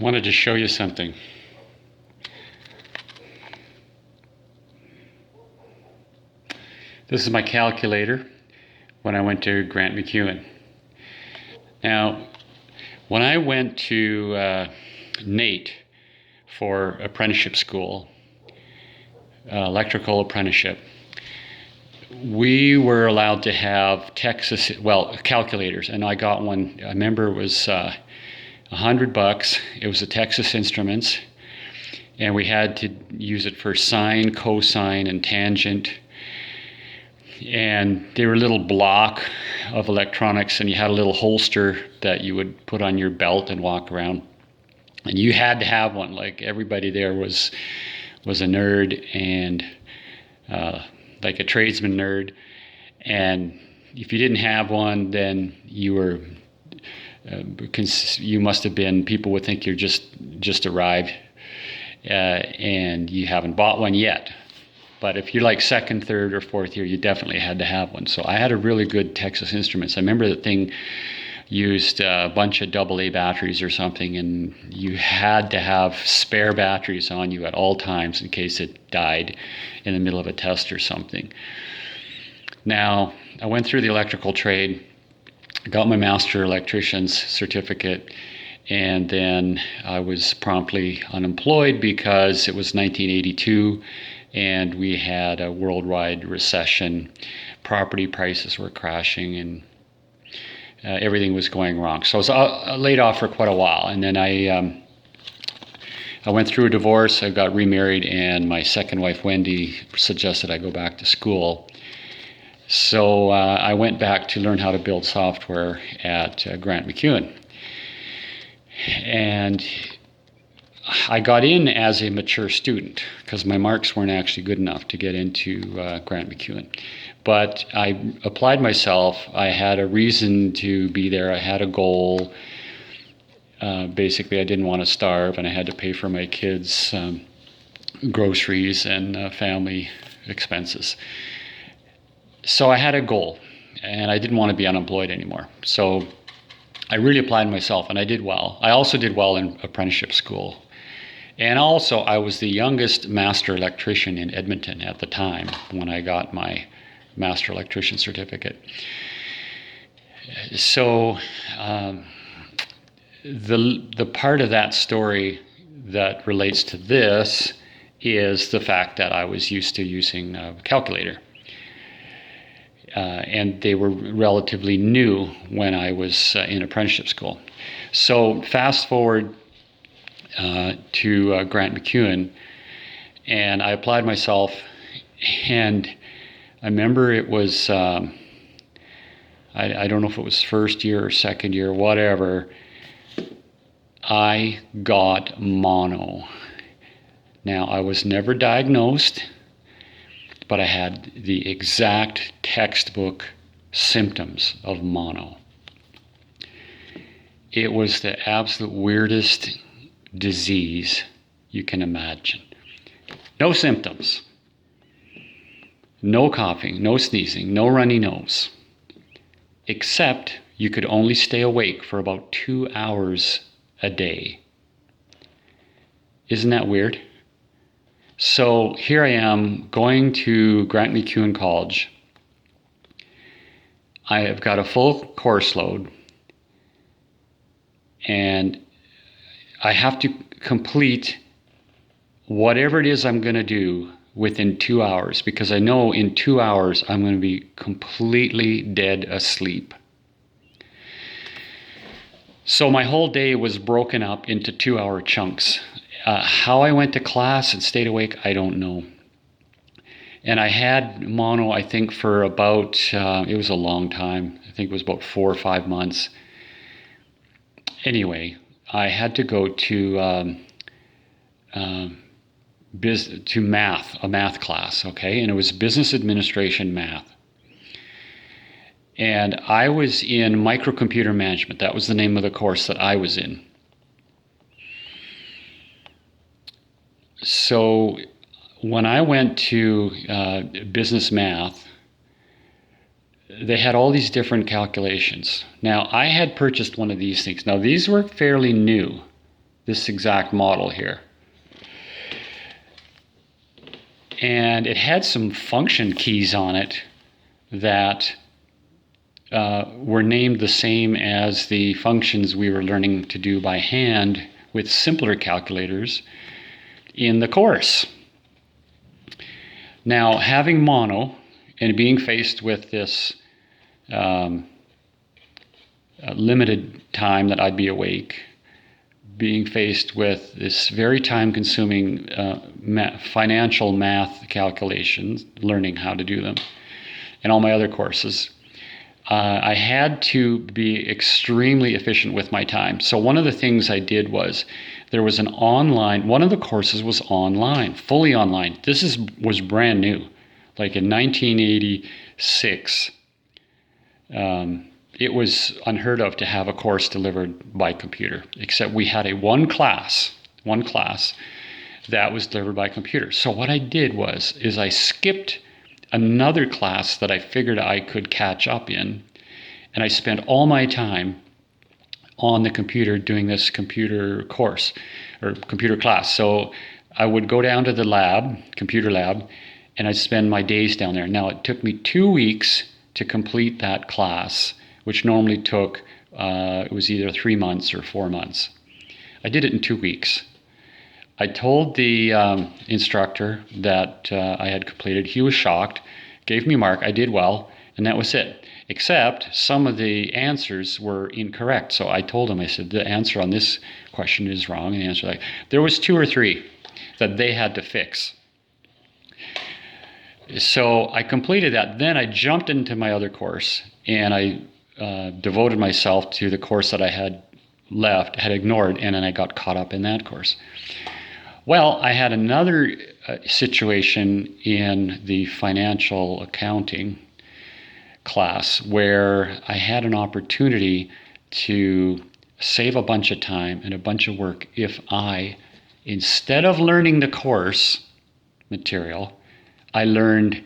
Wanted to show you something. This is my calculator when I went to Grant McEwan. Now, when I went to NATE for apprenticeship school, electrical apprenticeship, we were allowed to have calculators, and I got one. I remember it was $100. It was a Texas Instruments, and we had to use it for sine, cosine, and tangent. And they were a little block of electronics, and you had a little holster that you would put on your belt and walk around. And you had to have one. Like, everybody there was a nerd, and like a tradesman nerd. And if you didn't have one, then you were you must have been, people would think you're just arrived, and you haven't bought one yet. But if you're like second, third, or fourth year, you definitely had to have one. So I had a really good Texas Instruments. I remember the thing used a bunch of AA batteries or something, and you had to have spare batteries on you at all times in case it died in the middle of a test or something. Now, I went through the electrical trade, got my master electrician's certificate, and then I was promptly unemployed because it was 1982 and we had a worldwide recession. Property prices were crashing, and everything was going wrong. So I was laid off for quite a while, and then I went through a divorce. I got remarried, and my second wife, Wendy, suggested I go back to school. So I went back to learn how to build software at Grant McEwan. And I got in as a mature student because my marks weren't actually good enough to get into Grant McEwan. But I applied myself. I had a reason to be there. I had a goal. Basically, I didn't want to starve, and I had to pay for my kids' groceries and family expenses. So I had a goal, and I didn't want to be unemployed anymore. So I really applied myself, and I did well. I also did well in apprenticeship school. And also, I was the youngest master electrician in Edmonton at the time when I got my master electrician certificate. So the part of that story that relates to this is the fact that I was used to using a calculator. And they were relatively new when I was in apprenticeship school. So fast forward to Grant McEwan, and I applied myself, and I remember it was, I don't know if it was first year or second year, whatever, I got mono. Now, I was never diagnosed, but I had the exact textbook symptoms of mono. It was the absolute weirdest disease you can imagine. No symptoms, no coughing, no sneezing, no runny nose, except you could only stay awake for about 2 hours a day. Isn't that weird? So here I am going to Grant McEwan College. I have got a full course load, and I have to complete whatever it is I'm going to do within 2 hours, because I know in 2 hours I'm going to be completely dead asleep. So my whole day was broken up into 2-hour chunks. How I went to class and stayed awake, I don't know. And I had mono, I think, for about, it was a long time. I think it was about 4 or 5 months. Anyway, I had to go to math, a math class, okay? And it was business administration math. And I was in microcomputer management. That was the name of the course that I was in. So when I went to business math, they had all these different calculations. Now, I had purchased one of these things. Now, these were fairly new. this exact model here. And it had some function keys on it that were named the same as the functions we were learning to do by hand with simpler calculators in the course. Now, having mono and being faced with this limited time that I'd be awake, being faced with this very time-consuming financial math calculations, learning how to do them, and all my other courses, I had to be extremely efficient with my time. So one of the things I did was there was one of the courses was online, fully online. This was brand new, like in 1986. It was unheard of to have a course delivered by computer, except we had one class that was delivered by computer. So what I did is I skipped another class that I figured I could catch up in, and I spent all my time on the computer doing this computer course or computer class. So I would go down to the computer lab, and I'd spend my days down there. Now, it took me 2 weeks to complete that class, which normally took, it was either 3 months or 4 months. I did it in 2 weeks. I told the instructor that I had completed. He was shocked, gave me a mark. I did well, and that was it. Except some of the answers were incorrect. So I told him, I said, the answer on this question is wrong. And the answer, there was 2 or 3 that they had to fix. So I completed that. Then I jumped into my other course, and I devoted myself to the course that I had ignored, and then I got caught up in that course. Well, I had another situation in the financial accounting class where I had an opportunity to save a bunch of time and a bunch of work if I, instead of learning the course material, I learned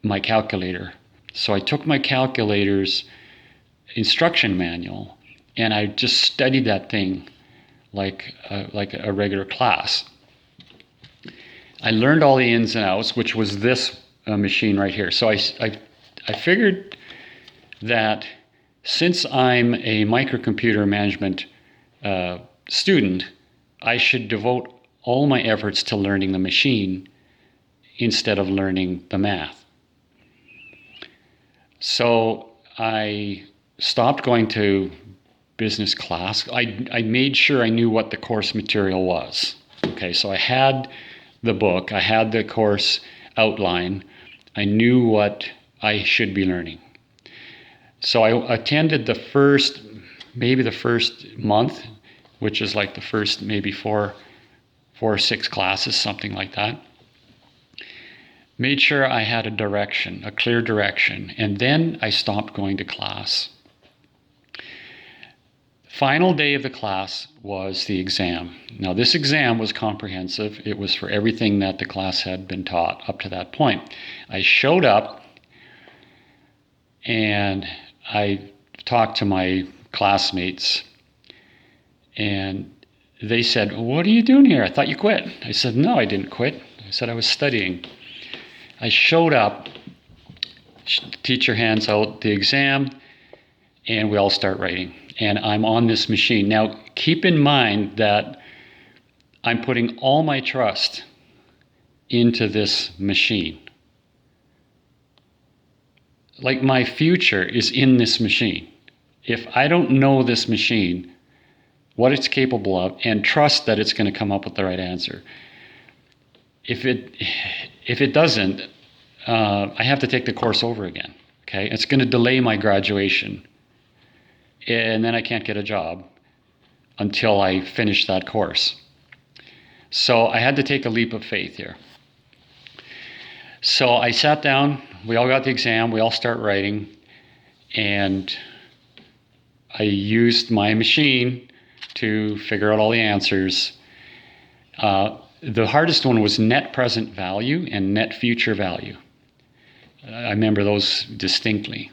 my calculator. So I took my calculator's instruction manual and I just studied that thing like a regular class. I learned all the ins and outs, which was this machine right here. So I figured that since I'm a microcomputer management student, I should devote all my efforts to learning the machine instead of learning the math. So I stopped going to business class. I made sure I knew what the course material was. Okay, so I had the book, I had the course outline, I knew what I should be learning. So I attended the first month, which is like the first maybe four or 6 classes, something like that. Made sure I had a clear direction, and then I stopped going to class. Final day of the class was the exam. Now, this exam was comprehensive. It was for everything that the class had been taught up to that point. I showed up and I talked to my classmates, and they said, "What are you doing here? I thought you quit." I said, "No, I didn't quit. I said I was studying." I showed up, teacher hands out the exam, and we all start writing. And I'm on this machine. Now, keep in mind that I'm putting all my trust into this machine. Like, my future is in this machine. If I don't know this machine, what it's capable of, and trust that it's going to come up with the right answer, if it doesn't, I have to take the course over again. Okay, it's going to delay my graduation, and then I can't get a job until I finish that course. So I had to take a leap of faith here. So I sat down, we all got the exam, we all start writing, and I used my machine to figure out all the answers. The hardest one was net present value and net future value. I remember those distinctly.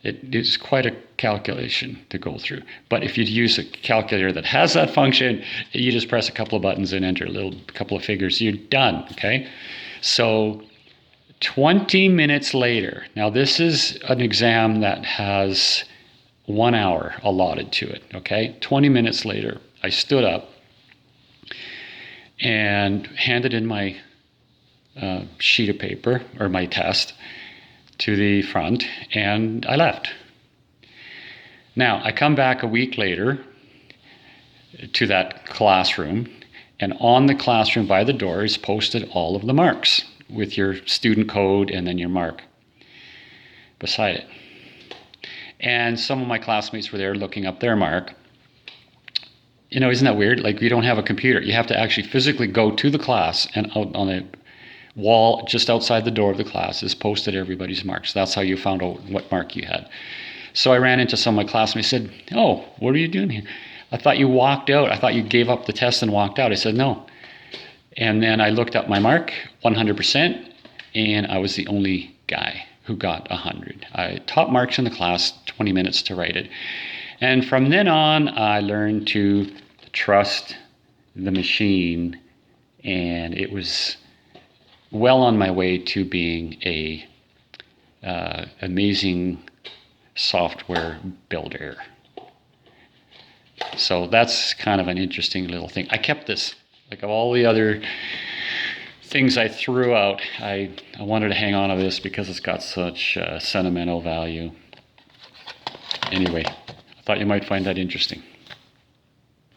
It is quite a calculation to go through. But if you use a calculator that has that function, you just press a couple of buttons and enter a couple of figures, you're done, okay? So 20 minutes later, now this is an exam that has 1 hour allotted to it, okay? 20 minutes later, I stood up and handed in my sheet of paper, or my test, to the front, and I left. Now, I come back a week later to that classroom, and on the classroom by the door is posted all of the marks with your student code and then your mark beside it. And some of my classmates were there looking up their mark. You know, isn't that weird? Like, you don't have a computer. You have to actually physically go to the class, and out on a wall just outside the door of the class is posted everybody's marks. That's how you found out what mark you had. So I ran into some of my classmates and said, "Oh, what are you doing here? I thought you walked out. I thought you gave up the test and walked out." I said, "No." And then I looked up my mark, 100%, and I was the only guy who got 100. I top marks in the class, 20 minutes to write it. And from then on, I learned to trust the machine, and it was well on my way to being a amazing software builder. So that's kind of an interesting little thing. I kept this, like all the other things I threw out, I wanted to hang on to this because it's got such sentimental value. Anyway, I thought you might find that interesting.